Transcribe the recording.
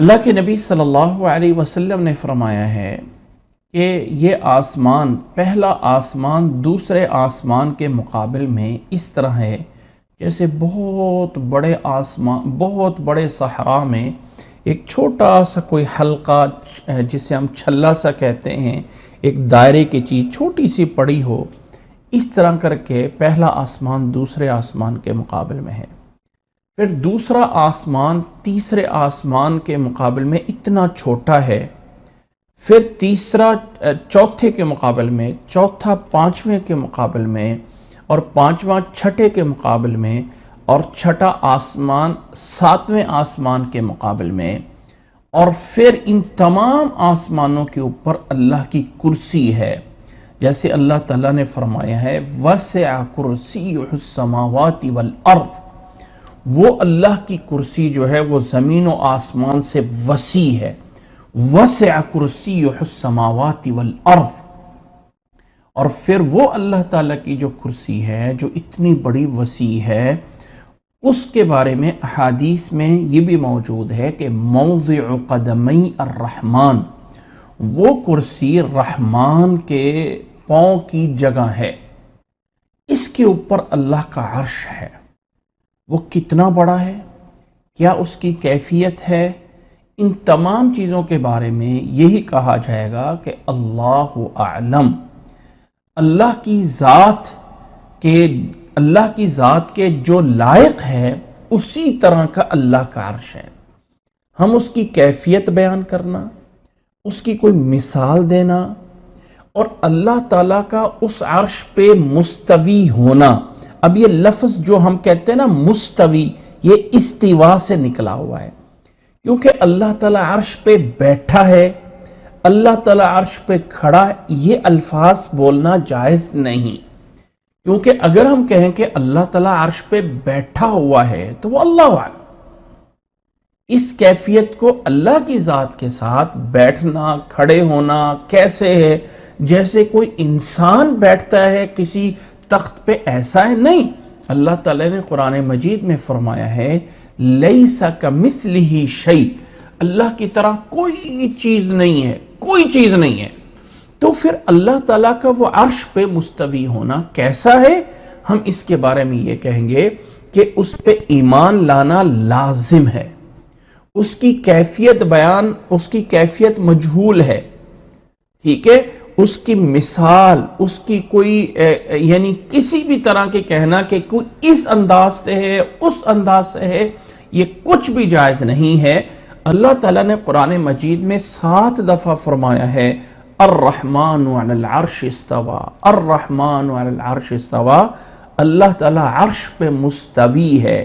اللہ کے نبی صلی اللہ علیہ وسلم نے فرمایا ہے کہ یہ آسمان، پہلا آسمان دوسرے آسمان کے مقابل میں اس طرح ہے جیسے بہت بڑے آسمان، بہت بڑے صحرا میں ایک چھوٹا سا کوئی حلقہ جسے ہم چھلا سا کہتے ہیں، ایک دائرے کی چیز چھوٹی سی پڑی ہو، اس طرح کر کے پہلا آسمان دوسرے آسمان کے مقابل میں ہے۔ پھر دوسرا آسمان تیسرے آسمان کے مقابل میں اتنا چھوٹا ہے، پھر تیسرا چوتھے کے مقابل میں، چوتھا پانچویں کے مقابل میں، اور پانچواں چھٹے کے مقابل میں، اور چھٹا آسمان ساتویں آسمان کے مقابل میں، اور پھر ان تمام آسمانوں کے اوپر اللہ کی کرسی ہے۔ جیسے اللہ تعالیٰ نے فرمایا ہے وَسِعَ كُرْسِيُّهُ السَّمَاوَاتِ وَالْأَرْضِ، وہ اللہ کی کرسی جو ہے وہ زمین و آسمان سے وسیع ہے۔ وَسِعَ كُرْسِيُّهُ السَّمَاوَاتِ وَالْأَرْضِ، اور پھر وہ اللہ تعالیٰ کی جو کرسی ہے جو اتنی بڑی وسیع ہے، اس کے بارے میں احادیث میں یہ بھی موجود ہے کہ موضع قدمی الرحمن، وہ کرسی رحمان کے پاؤں کی جگہ ہے، اس کے اوپر اللہ کا عرش ہے۔ وہ کتنا بڑا ہے، کیا اس کی کیفیت ہے، ان تمام چیزوں کے بارے میں یہی کہا جائے گا کہ اللہ اعلم۔ اللہ کی ذات کے جو لائق ہے اسی طرح کا اللہ کا عرش ہے۔ ہم اس کی کیفیت بیان کرنا، اس کی کوئی مثال دینا، اور اللہ تعالیٰ کا اس عرش پہ مستوی ہونا، اب یہ لفظ جو ہم کہتے ہیں نا مستوی، یہ استوا سے نکلا ہوا ہے، کیونکہ اللہ تعالیٰ عرش پہ بیٹھا ہے، اللہ تعالیٰ عرش پہ کھڑا ہے، یہ الفاظ بولنا جائز نہیں، کیونکہ اگر ہم کہیں کہ اللہ تعالیٰ عرش پہ بیٹھا ہوا ہے تو وہ اللہ اعلم۔ اس کیفیت کو اللہ کی ذات کے ساتھ بیٹھنا، کھڑے ہونا کیسے ہے، جیسے کوئی انسان بیٹھتا ہے کسی تخت پہ، ایسا ہے نہیں۔ اللہ تعالیٰ نے قرآن مجید میں فرمایا ہے لیس کمثلہ شیء، اللہ کی طرح کوئی چیز نہیں ہے، کوئی چیز نہیں ہے۔ تو پھر اللہ تعالیٰ کا وہ عرش پہ مستوی ہونا کیسا ہے، ہم اس کے بارے میں یہ کہیں گے کہ اس پہ ایمان لانا لازم ہے۔ اس کی کیفیت مجہول ہے، ٹھیک ہے، اس کی مثال، اس کی کوئی یعنی کسی بھی طرح کے کہنا کہ کوئی اس انداز سے ہے، اس انداز سے ہے، یہ کچھ بھی جائز نہیں ہے۔ اللہ تعالیٰ نے قرآن مجید میں 7 دفعہ فرمایا ہے الرحمن علی العرش استوى، الرحمن علی العرش استوى، اللہ تعالیٰ عرش پہ مستوی ہے۔